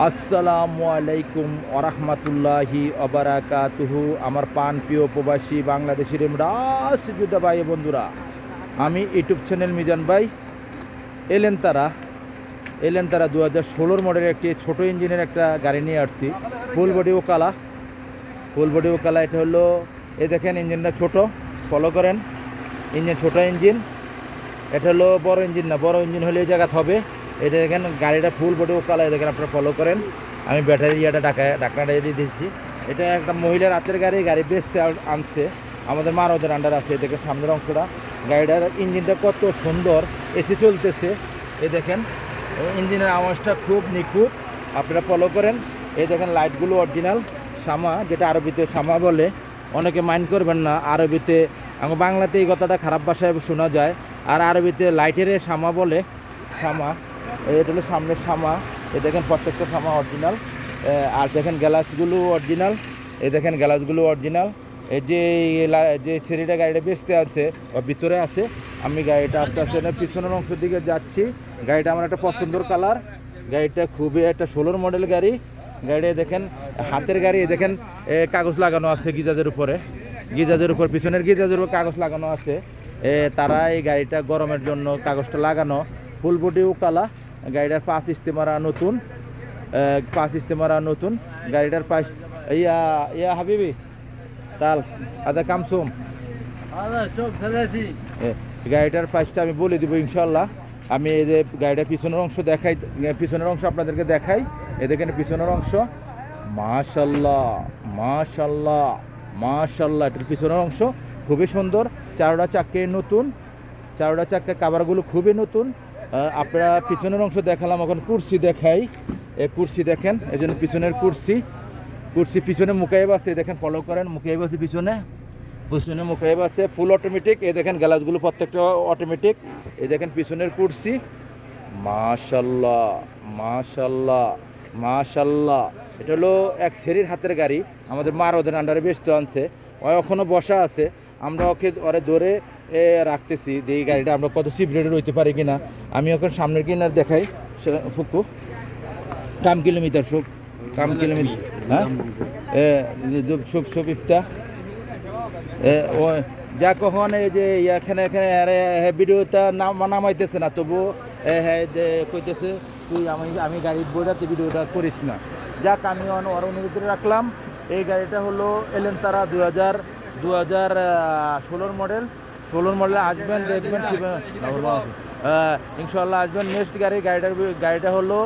আসসালামু আলাইকুম ওরহমতুল্লাহি অবরাকাতুহু। আমার পান প্রিয় প্রবাসী বাংলাদেশের রাসযোদ্ধা ভাই বন্ধুরা, আমি ইউটিউব চ্যানেল মিজান ভাই এলেন তারা 2016 মডেলের একটি ছোট ইঞ্জিনের একটা গাড়ি নিয়ে আসছি। ফুল বডি ও কালা। এটা হলো, এই দেখেন ইঞ্জিনটা ছোট, ফলো করেন। ইঞ্জিন ছোট ইঞ্জিন, এটা হলো বড় ইঞ্জিন না, বড় ইঞ্জিন হলে এই জায়গাতে হবে। এটা দেখেন গাড়িটা ফুল বডি ও কালার, দেখেন আপনারা ফলো করেন। আমি ব্যাটারি ঢাকনাটা দিয়ে দিচ্ছি। এটা একটা মহিলার রাতের গাড়ি বেচতে আনছে, আমাদের মারদের আন্ডার আছে। দেখেন সামনের অংশটা, গাড়িটার ইঞ্জিনটা কত সুন্দর, এসি চলতেছে। এই দেখেন ইঞ্জিনের আওয়াজটা খুব নিখুঁত, আপনারা ফলো করেন। এই দেখেন লাইটগুলো অরিজিনাল শামা, যেটা আরবিতে শামা বলে। অনেকে মাইন্ড করবেন না, আরবিতে আমার বাংলাতে এই কথাটা খারাপ ভাষায় শোনা যায়, আর আরবিতে লাইটের শামা বলে। শামা, এটা হলো সামনের শামা। এই দেখেন প্রত্যেকটা শামা অরিজিনাল। আর দেখেন গ্লাসগুলো অরিজিনাল। এই দেখেন গ্লাসগুলো অরিজিনাল। এই যে সিঁড়িটা গাড়িটা বেচতে আছে ওর ভিতরে আছে। আমি গাড়িটা আস্তে আস্তে পিছনের অংশের দিকে যাচ্ছি। গাড়িটা আমার একটা পছন্দের কালার। গাড়িটা খুবই একটা 16 মডেল গাড়ি। গাড়িটা দেখেন হাতের গাড়ি, দেখেন কাগজ লাগানো আছে গিজাজের উপরে, পিছনের গিজাজের উপর কাগজ লাগানো আছে। তারা এই গাড়িটা গরমের জন্য কাগজটা লাগানো। ফুল বডি ও কালা। গাড়িটার পাঁচ ইস্তেমারা নতুন। গাড়িটার পাশ ইয়া ইয়া হাবিবি তাল আদা কামসুম। গাড়িটার পাশটা আমি বলে দিব ইনশাল্লাহ। আমি এই যে গাড়িটার পিছনের অংশ দেখাই, পিছনের অংশ আপনাদেরকে দেখাই। এই দেখেন পিছনের অংশ, মাশাল্লাহ মাশাল্লাহ মাশাল্লাহ। এটার পিছনের অংশ খুবই সুন্দর। চারোটা চাক্কে নতুন, চারোটা চাক্কা কাভারগুলো খুবই নতুন। আপনারা পিছনের অংশ দেখালাম, এখন কুরসি দেখাই। এই কুরসি দেখেন, এই জন্য পিছনের কুরসি পিছনে মুকাইব আছে। দেখেন ফলো করেন, মুকাইব আছে পিছনে মুকাইব আছে, ফুল অটোমেটিক। এই দেখেন গ্লাসগুলো প্রত্যেকটা অটোমেটিক। এই দেখেন পিছনের কুরসি, মাশাল্লাহ মাশাল্লাহ মাশাল্লাহ। এটা হলো এক সেরির হাতের গাড়ি, আমাদের মার ওদের আন্ডারে বেচতে আনছে। ও এখনও বসা আছে, আমরা ওরে ধরে রাখতেছি যে এই গাড়িটা আমরা কত সিপ্রেটে রইতে পারি কিনা। আমি ওখানে সামনের কিনার দেখাই। ফুকু কাম কিলোমিটার হ্যাঁ সুবিপ্তা ও যা কখন এই যে এখানে ভিডিওটা নামাইতেছে না, তবু হ্যাঁ কইতেছে তুই আমি গাড়ির বইটাতে ভিডিওটা করিস না। যাক, আমি ওর অনুরোধ রাখলাম। এই গাড়িটা হলো এলেনতারা 2016 মডেলে আসবেন, দেখবেন ইনশাল্লাহ আসবেন। নেক্সট গাড়িটা হলো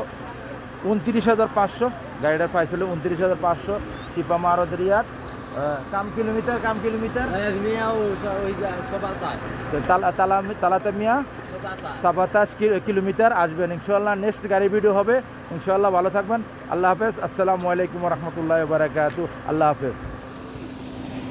29,500। গাড়িটার প্রাইস হলো 29,500। শিপা মারদ রিয়াদ। কাম কিলোমিটার তালাতে মিয়া 27 কিলোমিটার। আসবেন ইনশাল্লাহ। নেক্সট গাড়ি ভিডিও হবে ইনশাল্লাহ। ভালো থাকবেন। আল্লাহ হাফেজ। আসসালামু আলাইকুম রহমতুল্লাহ বারাকাতু। আল্লাহ হাফেজ।